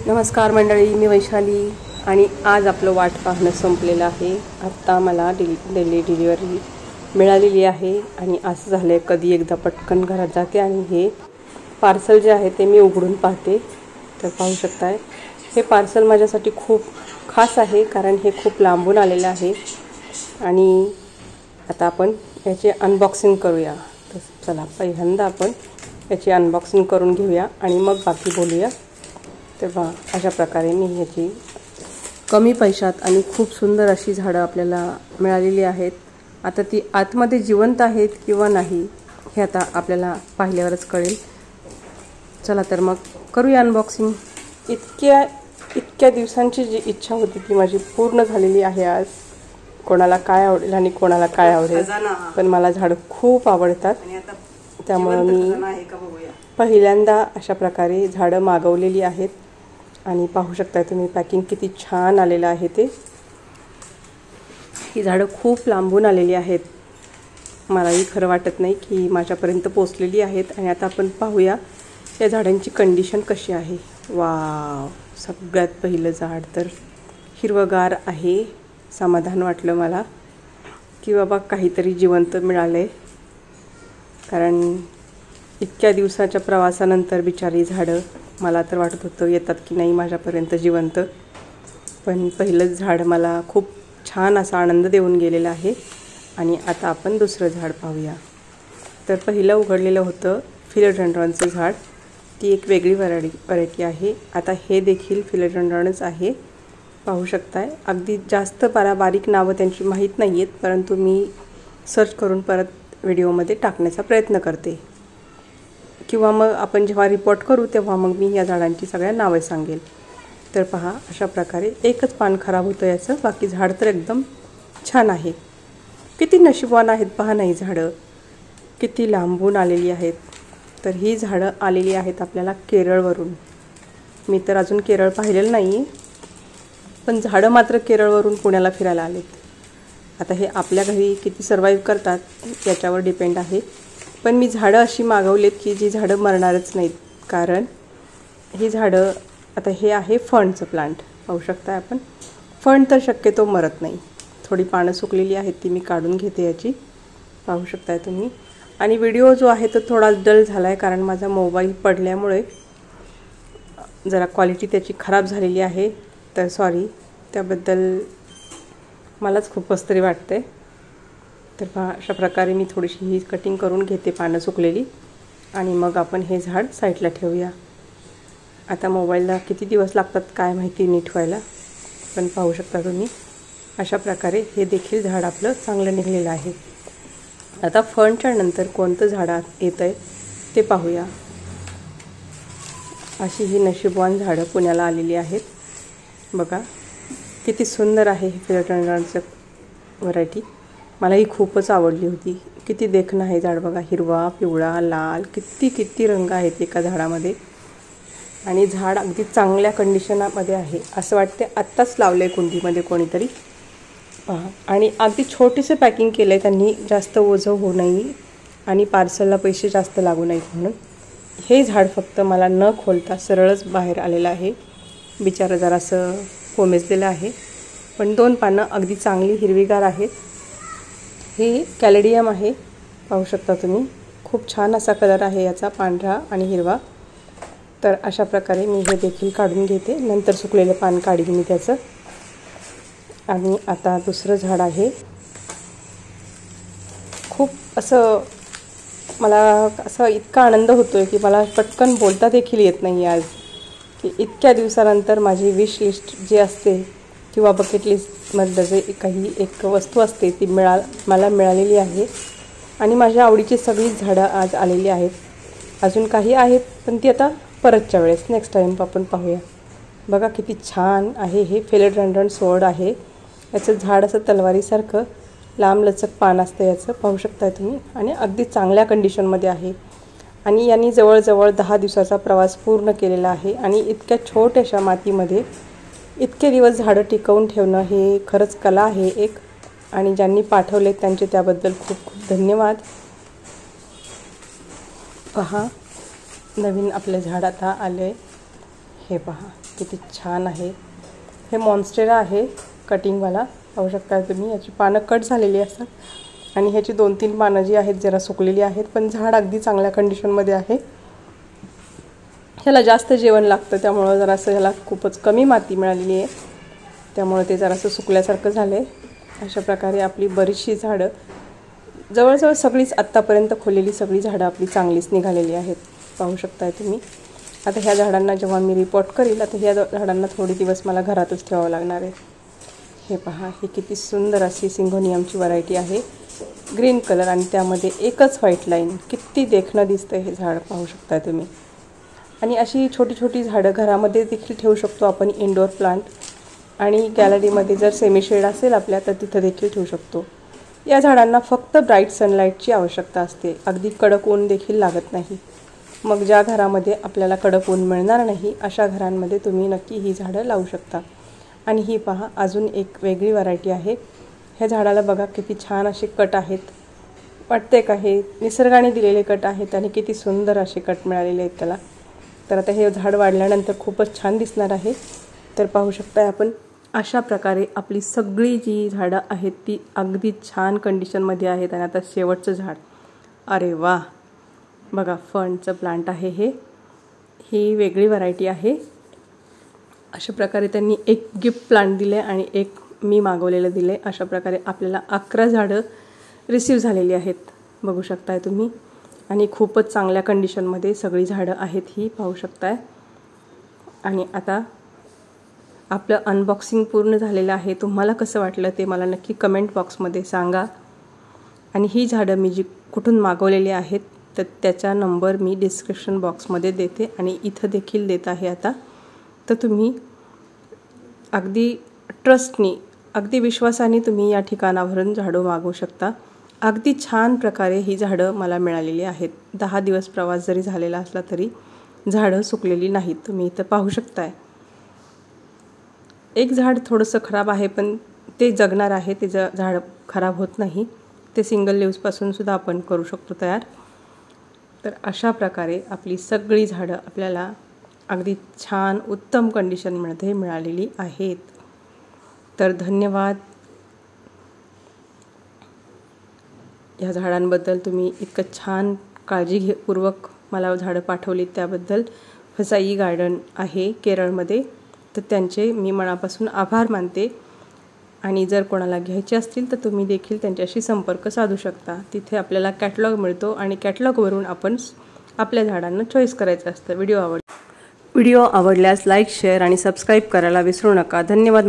नमस्कार मंडळी, मी वैशाली आणि आज आपलं वाट पाहणं संपलेलं आहे। आत्ता मला दिल्ली डिलिव्हरी मिळालेली आहे आणि असं झालं कधी एकदा पटकन घरात जाते आणि हे पार्सल जे आहे ते मी उघडून पाहते। तर पाहू शकताय हे पार्सल माझ्यासाठी खूप खास आहे कारण हे खूप लांबून आलेलं आहे आणि आता आपण याचे अनबॉक्सिंग करूया। तर चला पहिल्यांदा आपण याची अनबॉक्सिंग करून घेऊया आणि मग बाकी बोलूया। तेव्हा अशा प्रकारे मी ह्याची कमी पैशात आणि खूप सुंदर अशी झाडं आपल्याला मिळालेली आहेत। आता ती आतमध्ये जिवंत आहेत किंवा नाही हे आता आपल्याला पाहिल्यावरच कळेल। चला तर मग करूया अनबॉक्सिंग। इतक्या दिवसांची जी इच्छा होती ती माझी पूर्ण झालेली आहे आज। कोणाला काय आवडेल आणि कोणाला काय आवडेल, पण मला झाडं खूप आवडतात त्यामुळे मी पहिल्यांदा अशा प्रकारे झाडं मागवलेली आहेत आणि पाहू शकता तुम्ही पॅकिंग किती छान आलेलं आहे ते। ही झाडं खूप लांबून आलेली आहेत, मलाही खरं वाटत नाही की माझ्यापर्यंत पोहोचलेली आहेत। आणि आता आपण पाहूया या झाडांची कंडिशन कशी आहे। वाव, सगळ्यात पहिलं झाड तर हिरवगार आहे। समाधान वाटलं मला की बाबा काहीतरी जिवंत मिळाले, कारण इतक्या दिवसाच्या प्रवासानंतर बिचारी झाडं मला तर वाटत होतं येतात की नाही माझ्यापर्यंत जिवंत, पण पहिलंच झाड मला खूप छान असा आनंद देऊन गेलेला आहे। आणि आता आपण दुसरं झाड पाहूया। तर पहिलं उघडलेलं होतं फिलोडेंड्रॉनचं झाड, ती एक वेगळी व्हरायटी आहे। आता हे देखील फिलोडेंड्रॉनच आहे, पाहू शकताय। अगदी जास्त बारीक नावं त्यांची माहीत नाही आहेत, परंतु मी सर्च करून परत व्हिडिओमध्ये टाकण्याचा प्रयत्न करते किंवा मग आपण जेव्हा रिपोर्ट करू तेव्हा मग मी या झाडांची सगळ्या नावे सांगेल। तर पहा अशा प्रकारे एकच पान खराब होतं याचं, बाकी झाड तर एकदम छान आहे। किती नशीबवान आहेत पहा ना, ही झाडं किती लांबून आलेली आहेत। तर ही झाडं आलेली आहेत आपल्याला केरळवरून। मी तर अजून केरळ पाहिलेलं नाही, पण झाडं मात्र केरळवरून पुण्याला फिरायला आलेत। आता हे आपल्या घरी किती सर्वाईव्ह करतात याच्यावर डिपेंड आहे, पण मी झाडं अशी मागवलीत की जी झाडं मरणारच नाहीत। कारण ही झाडं, आता हे आहे फणचं प्लांट, पाहू शकता आपण। फण तर शक्यतो मरत नाही। थोडी पानं सुकलेली आहेत ती मी काढून घेते याची, पाहू शकताय तुम्ही। आणि व्हिडिओ जो आहे तो थोडा डल झाला आहे कारण माझा मोबाईल पडल्यामुळे जरा क्वालिटी त्याची खराब झालेली आहे, तर सॉरी त्याबद्दल मलाच खूप कसतरी वाटते। तर पहा अशा प्रकारे मी थोडीशी ही कटिंग करून घेते पानं सुकलेली आणि मग आपण हे झाड साईडला ठेवूया। आता मोबाईलला किती दिवस लागतात काय माहिती नीट व्हायला, पण पाहू शकता तुम्ही अशा प्रकारे हे देखील झाड आपलं चांगलं निघलेलं आहे। आता फणच्या नंतर कोणतं झाड येतं आहे ते पाहूया। अशी ही नशीबवान झाडं पुण्याला आलेली आहेत। बघा किती सुंदर आहे हे फिलोडेंड्रॉनचं व्हरायटी, मला ही खूपच आवडली होती। किती देखणं आहे झाड बघा, हिरवा, पिवळा, लाल, किती रंग आहेत एका झाडामध्ये। आणि झाड अगदी चांगल्या कंडिशनमध्ये आहे, असं वाटते आत्ताच लावलं आहे कुंडीमध्ये कोणीतरी पहा। आणि अगदी छोटीचं पॅकिंग केलं आहे त्यांनी, जास्त ओझं होऊ नये आणि पार्सलला पैसे जास्त लागू नाहीत म्हणून। हे झाड फक्त मला न खोलता सरळच बाहेर आलेलं आहे, बिचारं जरासं कोमेजलेलं आहे, पण 2 पानं अगदी चांगली हिरवीगार आहेत। हे कॅलेडियम आहे, पाहू शकता तुम्ही। खूप छान असा कलर आहे याचा, पांढरा आणि हिरवा। तर अशा प्रकारे मी हे देखील काढून घेते, नंतर सुकलेलं पान काढीन मी त्याचं। आणि आता दुसरं झाड आहे। खूप असं मला असं इतका आनंद होतो आहे की मला पटकन बोलता देखील येत नाही आज, की इतक्या दिवसानंतर माझी विश लिस्ट जी असते किंवा बकेट लिस्टमधलं जे काही एक वस्तू असते ती मला मिळालेली आहे। आणि माझ्या आवडीची सगळीच झाडं आज आलेली आहेत। अजून काही आहेत पण ती आता परतच्या वेळेस नेक्स्ट टाईम आपण पाहूया। बघा किती छान आहे हे फिलोडेंड्रॉन सोड आहे। याचं झाड असं तलवारीसारखं लांब लचक पान असतं याचं, पाहू शकता तुम्ही। आणि अगदी चांगल्या कंडिशनमध्ये आहे आणि यांनी जवळजवळ 10 दिवसाचा प्रवास पूर्ण केलेला आहे। आणि इतक्या छोट्याशा मातीमध्ये इतके दिवस झाडं टिकवून ठेवणं हे खरंच कला आहे एक, आणि ज्यांनी पाठवले त्यांचे त्याबद्दल खूप खूप धन्यवाद। पहा नवीन आपलं झाड आता आलं आहे, हे पहा। किती छान आहे। हे मॉन्स्टेरा आहे कटिंगवाला, पाहू शकता तुम्ही। याची पानं कट झालेली असतात आणि ह्याची 2-3 पानं जी आहेत जरा सुकलेली आहेत, पण झाड अगदी चांगल्या कंडिशनमध्ये आहे। ह्याला जास्त जेवण लागतं, त्यामुळे जरासं ह्याला खूपच कमी माती मिळालेली आहे, त्यामुळे ते जरासं सुकल्यासारखं झालं आहे। अशा प्रकारे आपली बरीचशी झाडं जवळजवळ सगळीच आत्तापर्यंत खोलेली सगळी झाडं आपली चांगलीच निघालेली आहेत, पाहू शकताय तुम्ही। आता ह्या झाडांना जेव्हा मी रिपोर्ट करील, आता ह्या झाडांना थोडे दिवस मला घरातच ठेवावं लागणार आहे। हे पहा, हे किती सुंदर अशी सिंगोनियमची व्हरायटी आहे, ग्रीन कलर आणि त्यामध्ये एकच व्हाईट लाईन। किती देखणं दिसतं हे झाड, पाहू शकता तुम्ही। आणि अशी छोटी छोटी झाडं घरामध्ये देखील ठेवू शकतो आपण, इंडोर प्लांट, आणि गॅलरीमध्ये जर सेमी शेड असेल आपल्या तर तिथं देखील ठेवू शकतो। या झाडांना फक्त ब्राईट सनलाईटची आवश्यकता असते, अगदी कडक ऊन देखील लागत नाही। मग ज्या घरामध्ये आपल्याला कडक ऊन मिळणार नाही अशा घरांमध्ये तुम्ही नक्की ही झाडं लावू शकता। आणि ही पहा, अजून एक वेगळी व्हरायटी आहे। ह्या झाडाला बघा किती छान असे कट आहेत, वाटते का हे निसर्गाने दिलेले कट आहेत आणि किती सुंदर असे कट मिळालेले आहेत त्याला। तर आता हे झाड वाढल्यानंतर खूपच छान दिसणार आहे। तर पाहू शकता आपण, अशा प्रकारे आपली सगळी जी झाडं आहेत ती अगदी छान कंडिशनमध्ये आहेत। आणि आता शेवटचं झाड, अरे वा, बघा फर्नचं प्लांट आहे हे, ही वेगळी व्हरायटी आहे। अशा प्रकारे त्यांनी एक गिफ्ट प्लांट दिले आणि एक मी मागवलेलं दिले। अशा प्रकारे आपल्याला 11 झाडं रिसीव झालेली आहेत, बघू शकताय तुम्ही। आणि खूपच चांगल्या कंडिशनमध्ये सगळी झाडं आहेत ही, पाहू शकताय। आणि आता आपलं अनबॉक्सिंग पूर्ण झालेलं आहे। तुम्हाला कसं वाटलं ते मला नक्की कमेंट बॉक्समध्ये सांगा। आणि ही झाडं मी जी कुठून मागवलेली आहेत तर त्याचा नंबर मी डिस्क्रिप्शन बॉक्समध्ये देते आणि इथं देखील देत आहे आता। तर तुम्ही अगदी ट्रस्टनी, अगदी विश्वासाने तुम्ही या ठिकाणावरून झाडं मागवू शकता। अगदी छान प्रकारे ही झाडं मला मिळालेली आहेत। 10 दिवस प्रवास जरी झालेला असला तरी झाडं सुकलेली नाहीत, तुम्ही इथं पाहू शकताय। एक झाड थोडंसं खराब आहे, पण ते जगणार आहे, ते झाड खराब होत नाही, ते सिंगल लीव्सपासून सुद्धा आपण करू शकतो तयार। तर अशा प्रकारे आपली सगळी झाडं आपल्याला अगदी छान उत्तम कंडिशनमध्ये मिळालेली आहेत। तर धन्यवाद, या झाडांबद्दल तुम्ही इतकं छान काळजीपूर्वक मला झाडं पाठवली त्याबद्दल। फसाई गार्डन आहे केरळमध्ये, तर त्यांचे मी मनापासून आभार मानते। आणि जर कोणाला घ्यायचे असतील तर तुम्ही देखील त्यांच्याशी संपर्क साधू शकता। तिथे आपल्याला कॅटलॉग मिळतो आणि कॅटलॉगवरून आपण आपल्या झाडांना चॉईस करायचं असतं। व्हिडिओ आवडल्यास लाईक, शेअर आणि सबस्क्राईब करायला विसरू नका। धन्यवाद।